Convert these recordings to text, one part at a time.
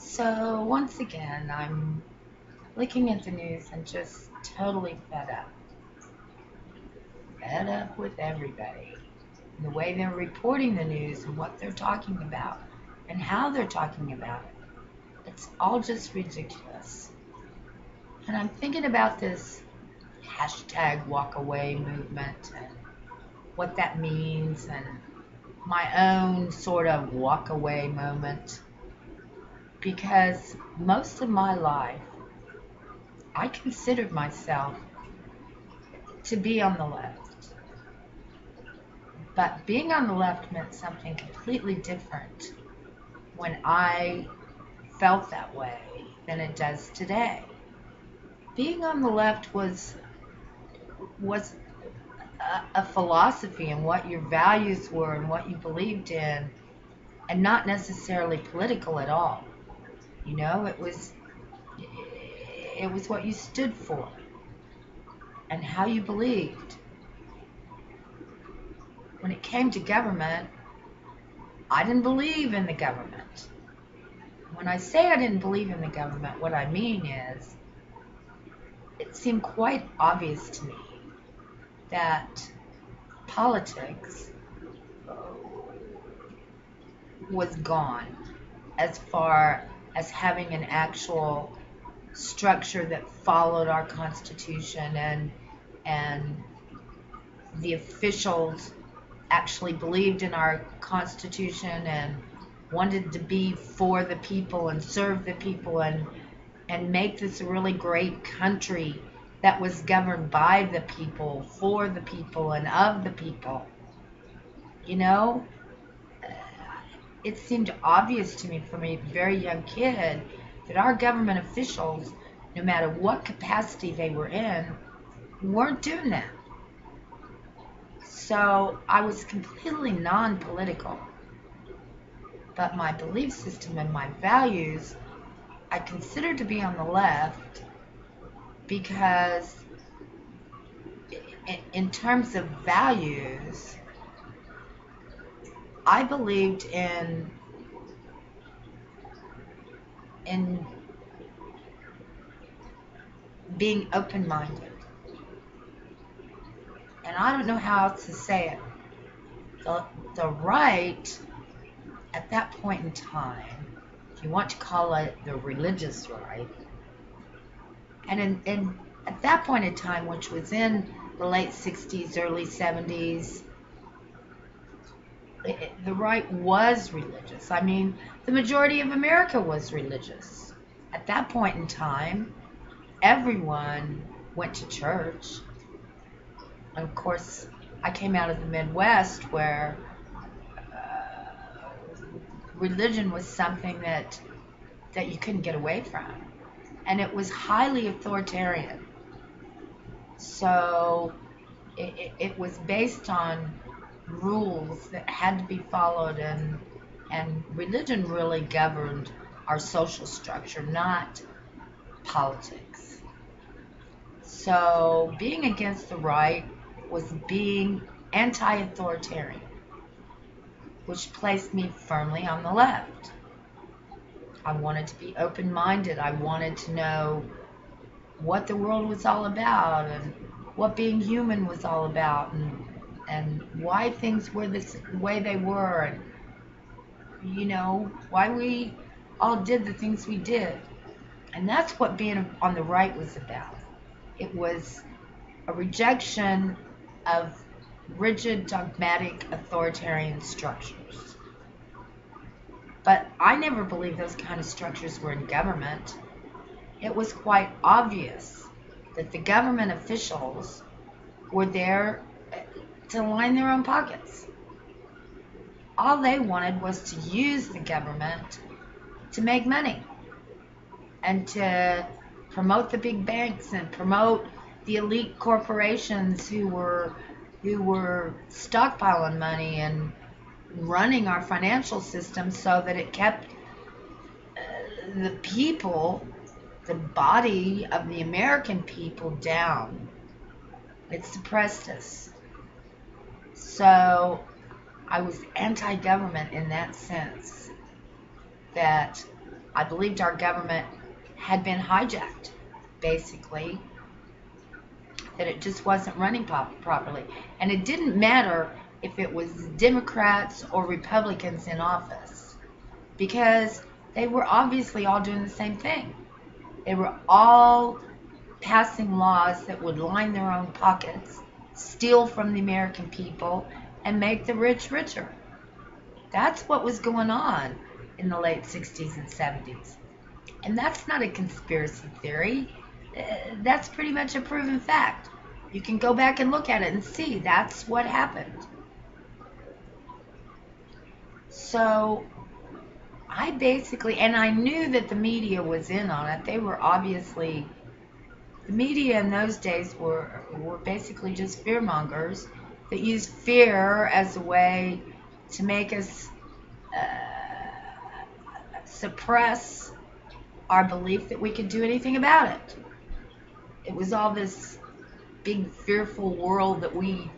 So once again, I'm looking at the news and just totally fed up. Fed up with everybody. And the way they're reporting the news and what they're talking about and how they're talking about it. It's all just ridiculous. And I'm thinking about this hashtag walk away movement and what that means and my own sort of walk away moment. Because most of my life, I considered myself to be on the left. But being on the left meant something completely different when I felt that way than it does today. Being on the left was a philosophy and what your values were and what you believed in, and not necessarily political at all. You know, it was what you stood for and how you believed. When it came to government, I didn't believe in the government. When I say I didn't believe in the government, what I mean is it seemed quite obvious to me that politics was gone as far as having an actual structure that followed our Constitution and the officials actually believed in our Constitution and wanted to be for the people and serve the people and make this a really great country that was governed by the people, for the people, and of the people. You know, it seemed obvious to me from a very young kid that our government officials, no matter what capacity they were in, weren't doing that. So I was completely non political. But my belief system and my values, I consider to be on the left because, in terms of values, I believed in being open-minded, and I don't know how else to say it. The right at that point in time, if you want to call it the religious right, and at that point in time, which was in the late 60s, early 70s, the right was religious. I mean, the majority of America was religious. At that point in time, everyone went to church. And of course, I came out of the Midwest where religion was something that you couldn't get away from. And it was highly authoritarian. So it was based on rules that had to be followed, and religion really governed our social structure, not politics. So being against the right was being anti-authoritarian, which placed me firmly on the left. I wanted to be open-minded. I wanted to know what the world was all about and what being human was all about and why things were this way they were, and why we all did the things we did. And that's what being on the right was about. It was a rejection of rigid, dogmatic, authoritarian structures. But I never believed those kind of structures were in government. It was quite obvious that the government officials were there to line their own pockets. All they wanted was to use the government to make money and to promote the big banks and promote the elite corporations who were stockpiling money and running our financial system so that it kept the people, the body of the American people, down. It suppressed us. So I was anti-government in that sense, that I believed our government had been hijacked, basically, that it just wasn't running properly. And it didn't matter if it was Democrats or Republicans in office, because they were obviously all doing the same thing. They were all passing laws that would line their own pockets, steal from the American people, and make the rich richer. That's what was going on in the late 60s and 70s. And that's not a conspiracy theory. That's pretty much a proven fact. You can go back and look at it and see that's what happened. So I basically, and I knew that the media was in on it. They were obviously, the media in those days were basically just fearmongers that used fear as a way to make us suppress our belief that we could do anything about it. It was all this big fearful world that we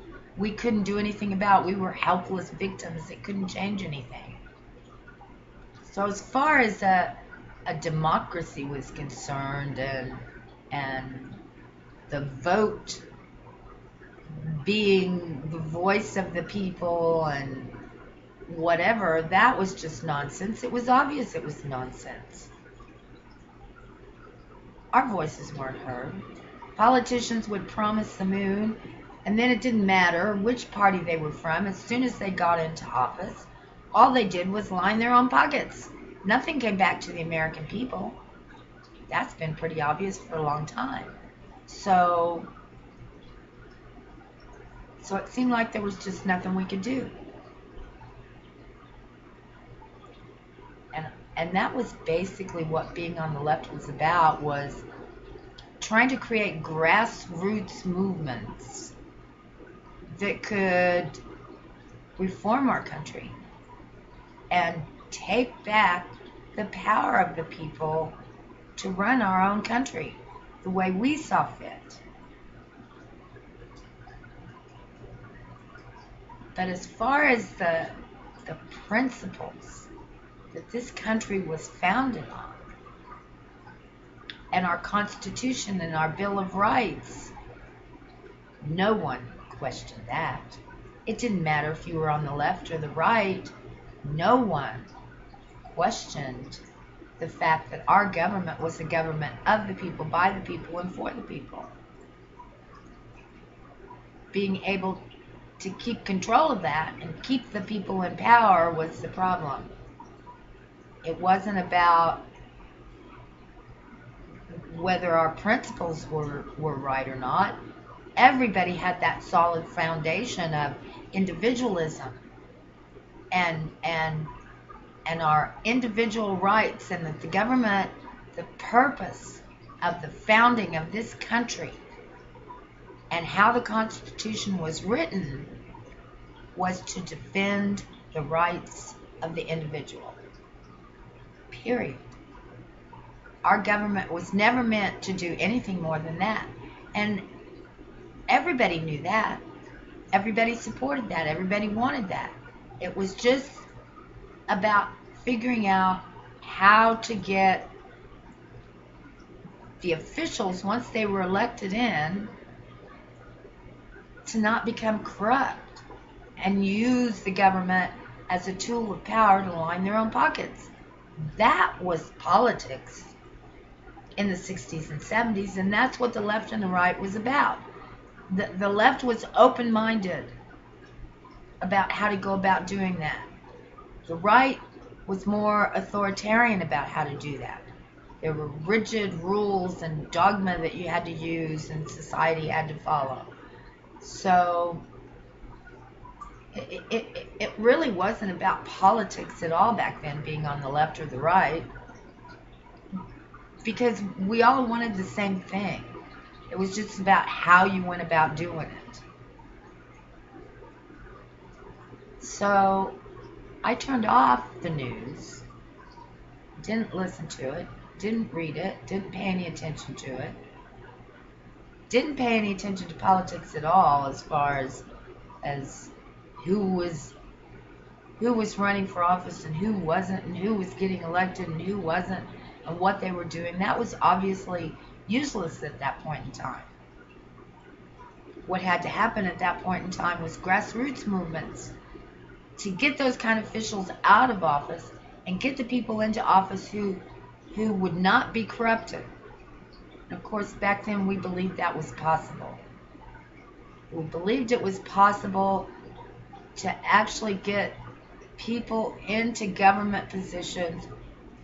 couldn't do anything about. We were helpless victims that couldn't change anything. So as far as a democracy was concerned, and the vote being the voice of the people and whatever, that was just nonsense. It was obvious it was nonsense. Our voices weren't heard. Politicians would promise the moon, and then it didn't matter which party they were from. As soon as they got into office, all they did was line their own pockets. Nothing came back to the American people. That's been pretty obvious for a long time. So it seemed like there was just nothing we could do. And that was basically what being on the left was about, was trying to create grassroots movements that could reform our country and take back the power of the people to run our own country the way we saw fit. But as far as the principles that this country was founded on, and our Constitution and our Bill of Rights, no one questioned that. It didn't matter if you were on the left or the right. No one questioned the fact that our government was the government of the people, by the people, and for the people. Being able to keep control of that and keep the people in power was the problem. It wasn't about whether our principles were right or not. Everybody had that solid foundation of individualism and our individual rights, and that the government, the purpose of the founding of this country and how the Constitution was written was to defend the rights of the individual. Period. Our government was never meant to do anything more than that. And everybody knew that. Everybody supported that. Everybody wanted that. It was just about figuring out how to get the officials, once they were elected in, to not become corrupt and use the government as a tool of power to line their own pockets. That was politics in the 60s and 70s, and that's what the left and the right was about. The left was open-minded about how to go about doing that. The right was more authoritarian about how to do that. There were rigid rules and dogma that you had to use and society had to follow. So it really wasn't about politics at all back then, being on the left or the right, because we all wanted the same thing. It was just about how you went about doing it. So I turned off the news, didn't listen to it, didn't read it, didn't pay any attention to it, didn't pay any attention to politics at all, as far as who who was running for office and who wasn't, and who was getting elected and who wasn't, and what they were doing. That was obviously useless at that point in time. What had to happen at that point in time was grassroots movements to get those kind of officials out of office and get the people into office who would not be corrupted. And of course, back then we believed that was possible. We believed it was possible to actually get people into government positions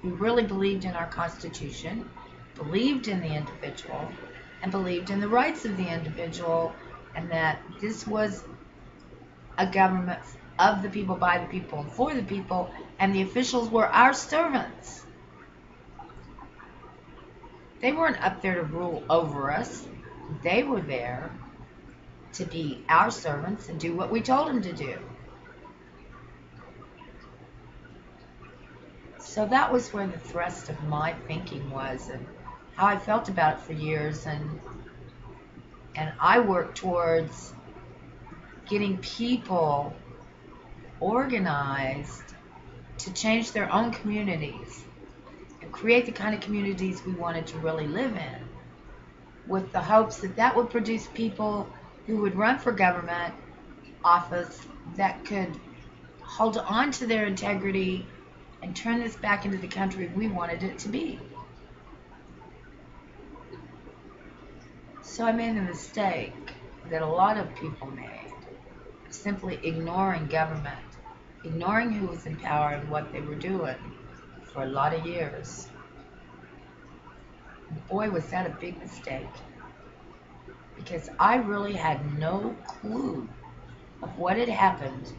who really believed in our Constitution, believed in the individual, and believed in the rights of the individual, and that this was a government of the people, by the people, and for the people, and the officials were our servants. They weren't up there to rule over us. They were there to be our servants and do what we told them to do. So that was where the thrust of my thinking was, and how I felt about it for years, and I worked towards getting people organized to change their own communities and create the kind of communities we wanted to really live in, with the hopes that that would produce people who would run for government office that could hold on to their integrity and turn this back into the country we wanted it to be. So I made a mistake that a lot of people made, simply ignoring government, ignoring who was in power and what they were doing for a lot of years. Boy, was that a big mistake, because I really had no clue of what had happened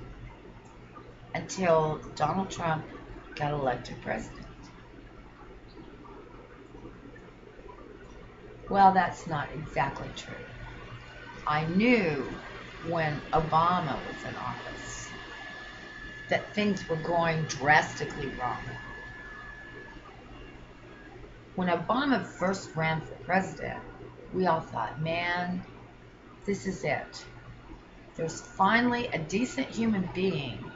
until Donald Trump got elected president. Well, that's not exactly true. I knew when Obama was in office that things were going drastically wrong. When Obama first ran for president, we all thought, man, this is it. There's finally a decent human being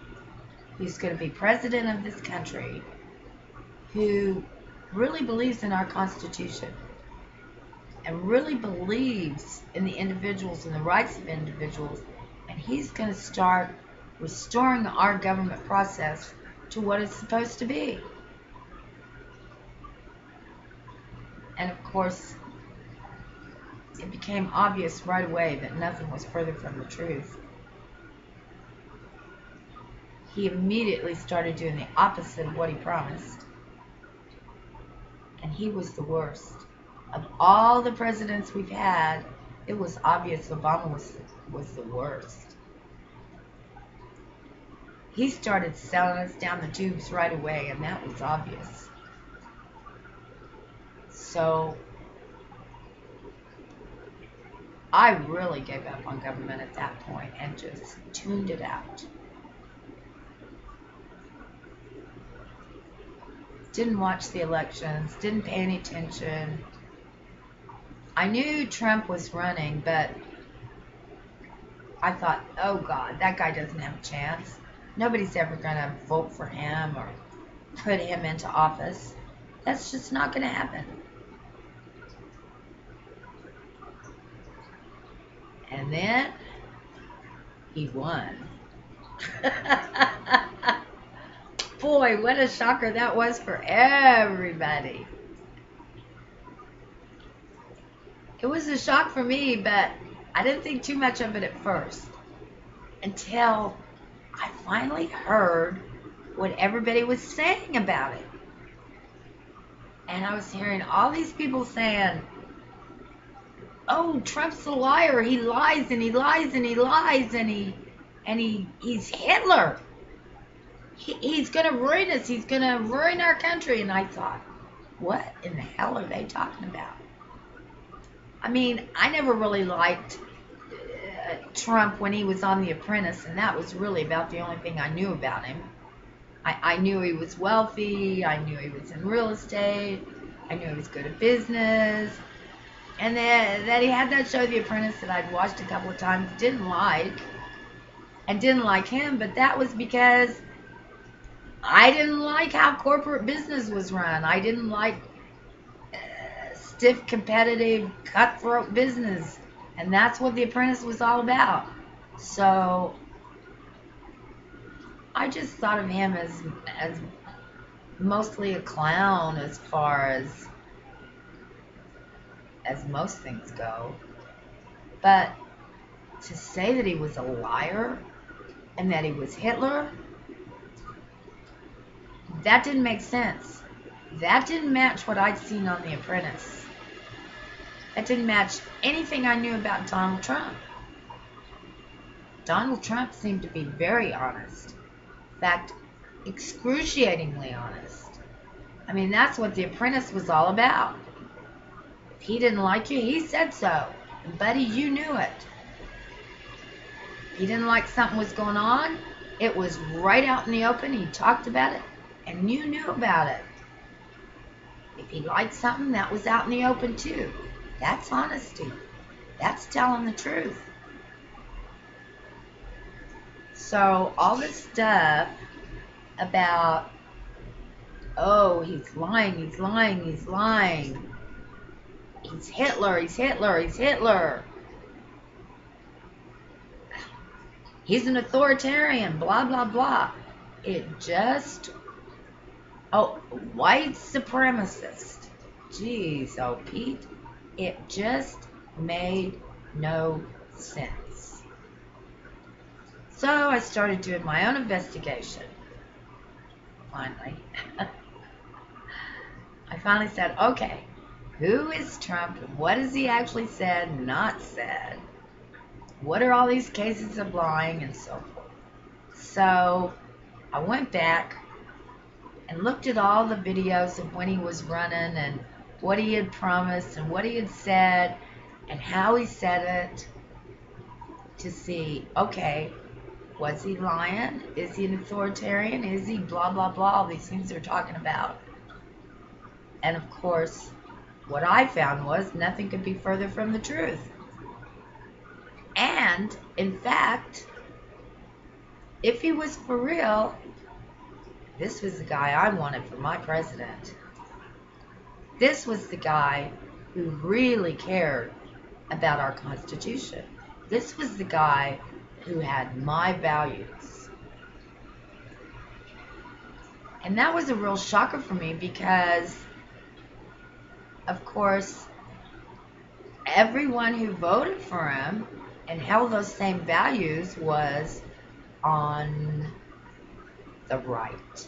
who's going to be president of this country, who really believes in our Constitution and really believes in the individuals and the rights of individuals, and he's going to start restoring our government process to what it's supposed to be. And of course, it became obvious right away that nothing was further from the truth. He immediately started doing the opposite of what he promised. And he was the worst. Of all the presidents we've had, it was obvious Obama was the worst. He started selling us down the tubes right away, and that was obvious. So I really gave up on government at that point and just tuned it out. Didn't watch the elections, didn't pay any attention. I knew Trump was running, but I thought, oh God, that guy doesn't have a chance. Nobody's ever going to vote for him or put him into office. That's just not going to happen. And then he won. Boy, what a shocker that was for everybody. It was a shock for me, but I didn't think too much of it at first, until I finally heard what everybody was saying about it. And I was hearing all these people saying, oh, Trump's a liar. He lies and he lies and he lies, and he's Hitler. He's going to ruin us. He's going to ruin our country. And I thought, what in the hell are they talking about? I mean, I never really liked Trump when he was on The Apprentice, and that was really about the only thing I knew about him. I knew he was wealthy. I knew he was in real estate. I knew he was good at business. And that he had that show, The Apprentice, that I'd watched a couple of times, didn't like him, but that was because I didn't like how corporate business was run. I didn't like stiff, competitive, cutthroat business. And that's what The Apprentice was all about. So I just thought of him as mostly a clown as far as most things go. But to say that he was a liar and that he was Hitler, that didn't make sense. That didn't match what I'd seen on The Apprentice. That didn't match anything I knew about Donald Trump. Donald Trump seemed to be very honest. In fact, excruciatingly honest. I mean, that's what The Apprentice was all about. If he didn't like you, he said so. And buddy, you knew it. If he didn't like something was going on, it was right out in the open. He talked about it, and you knew about it. If he liked something, that was out in the open too. That's honesty. That's telling the truth. So all this stuff about, oh, he's lying, he's lying, he's lying. He's Hitler, he's Hitler, he's Hitler. He's an authoritarian, blah, blah, blah. It just, oh, white supremacist. Jeez, oh, Pete, it just made no sense. So I started doing my own investigation. Finally. I finally said, okay, who is Trump? What has he actually said, not said? What are all these cases of lying and so forth? So I went back and looked at all the videos of when he was running and what he had promised and what he had said and how he said it to see, okay, was he lying? Is he an authoritarian? Is he blah, blah, blah, all these things they're talking about? And of course, what I found was nothing could be further from the truth. And, in fact, if he was for real, this was the guy I wanted for my president. This was the guy who really cared about our Constitution. This was the guy who had my values. And that was a real shocker for me because, of course, everyone who voted for him and held those same values was on the right.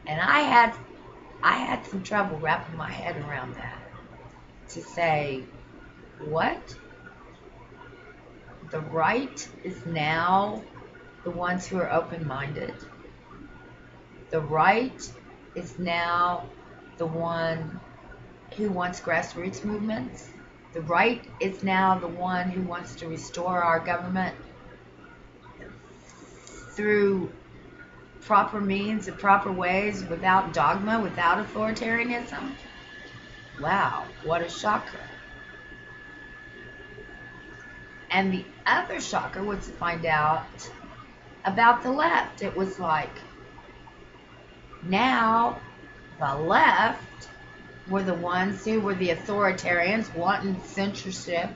And I had some trouble wrapping my head around that. To say, what? The right is now the ones who are open-minded. The right is now the one who wants grassroots movements. The right is now the one who wants to restore our government through proper means and proper ways, without dogma, without authoritarianism. Wow, what a shocker. And the other shocker was to find out about the left. It was like, now the left were the ones who were the authoritarians, wanting censorship,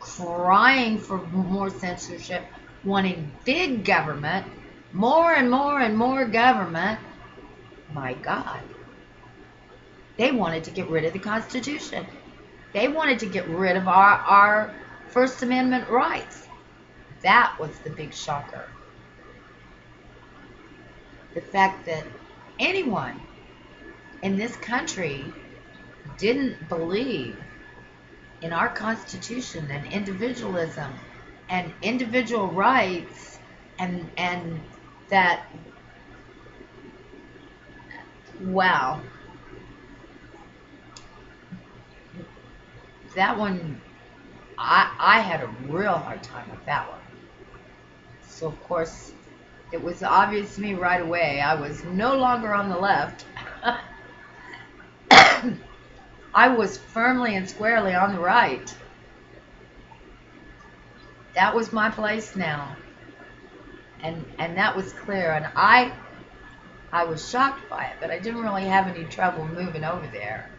crying for more censorship, wanting big government, more and more and more government. My God. They wanted to get rid of the Constitution. They wanted to get rid of our First Amendment rights. That was the big shocker. The fact that anyone in this country didn't believe in our Constitution and individualism and individual rights and that, wow, that one, I had a real hard time with that one. So of course it was obvious to me right away I was no longer on the left. I was firmly and squarely on the right. That was my place now. and that was clear. And I was shocked by it, but I didn't really have any trouble moving over there.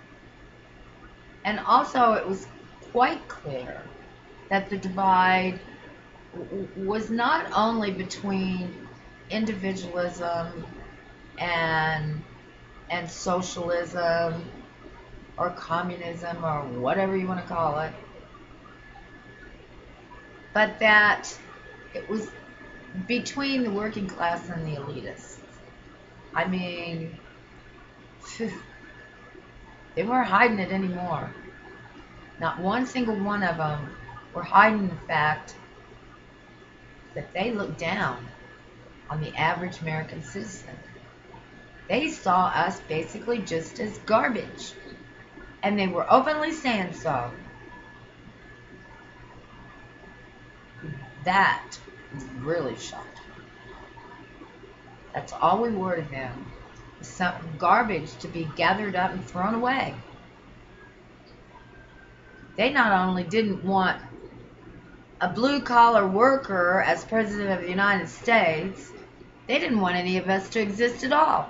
And also, it was quite clear that the divide was not only between individualism and socialism or communism or whatever you want to call it, but that it was between the working class and the elitists. I mean, they weren't hiding it anymore. Not one single one of them were hiding the fact that they looked down on the average American citizen. They saw us basically just as garbage. And they were openly saying so. That really shocked me. That's all we were to them. Some garbage to be gathered up and thrown away. They not only didn't want a blue-collar worker as president of the United States, they didn't want any of us to exist at all.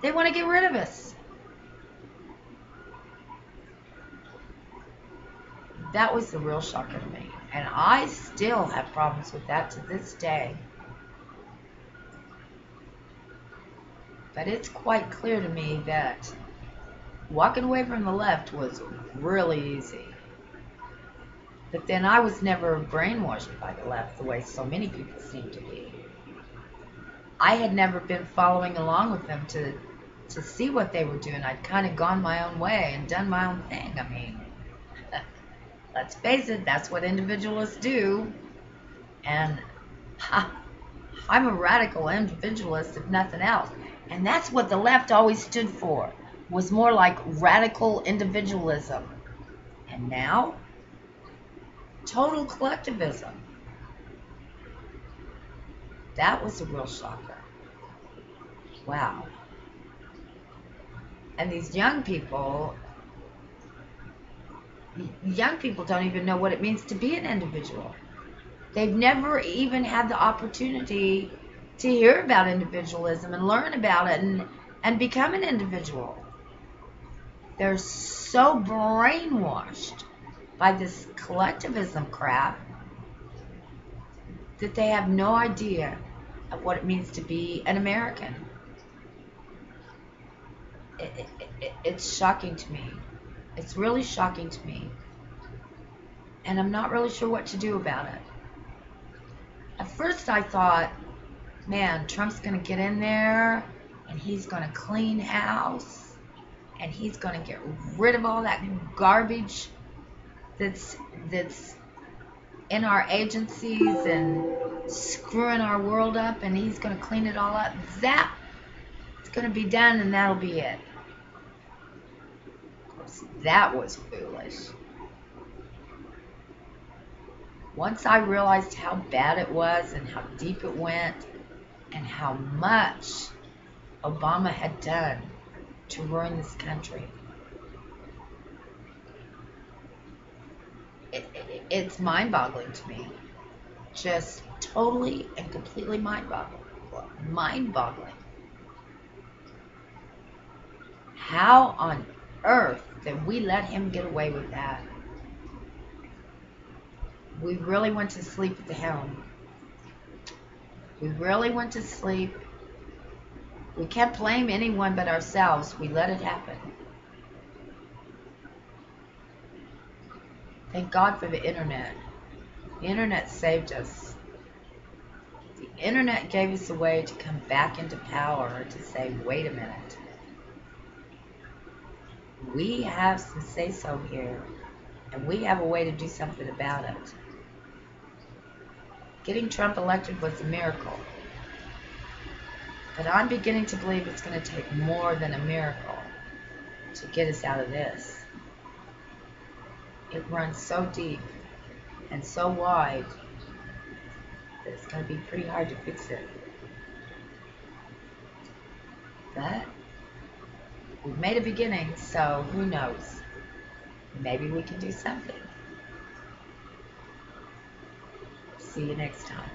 They want to get rid of us. That was the real shocker to me. And I still have problems with that to this day. But it's quite clear to me that walking away from the left was really easy. But then I was never brainwashed by the left the way so many people seem to be. I had never been following along with them to see what they were doing. I'd kind of gone my own way and done my own thing. I mean, let's face it, that's what individualists do. And I'm a radical individualist, if nothing else. And that's what the left always stood for, was more like radical individualism. And now, total collectivism. That was a real shocker. Wow. And these young people don't even know what it means to be an individual. They've never even had the opportunity to hear about individualism and learn about it and become an individual. They're so brainwashed by this collectivism crap that they have no idea of what it means to be an American. It's shocking to me. It's really shocking to me. And I'm not really sure what to do about it. At first I thought, man, Trump's going to get in there and he's going to clean house and he's going to get rid of all that garbage that's in our agencies and screwing our world up, and he's going to clean it all up. That's going to be done, and that'll be it. Of course, that was foolish. Once I realized how bad it was and how deep it went and how much Obama had done to ruin this country, it's mind-boggling to me. Just totally and completely mind-boggling. Mind-boggling. How on earth did we let him get away with that? We really went to sleep at the helm. We really went to sleep. We can't blame anyone but ourselves. We let it happen. Thank God for the internet. The internet saved us. The internet gave us a way to come back into power, to say, wait a minute. We have some say-so here, and we have a way to do something about it. Getting Trump elected was a miracle. But I'm beginning to believe it's going to take more than a miracle to get us out of this. It runs so deep and so wide that it's going to be pretty hard to fix it. But we've made a beginning, so who knows? Maybe we can do something. See you next time.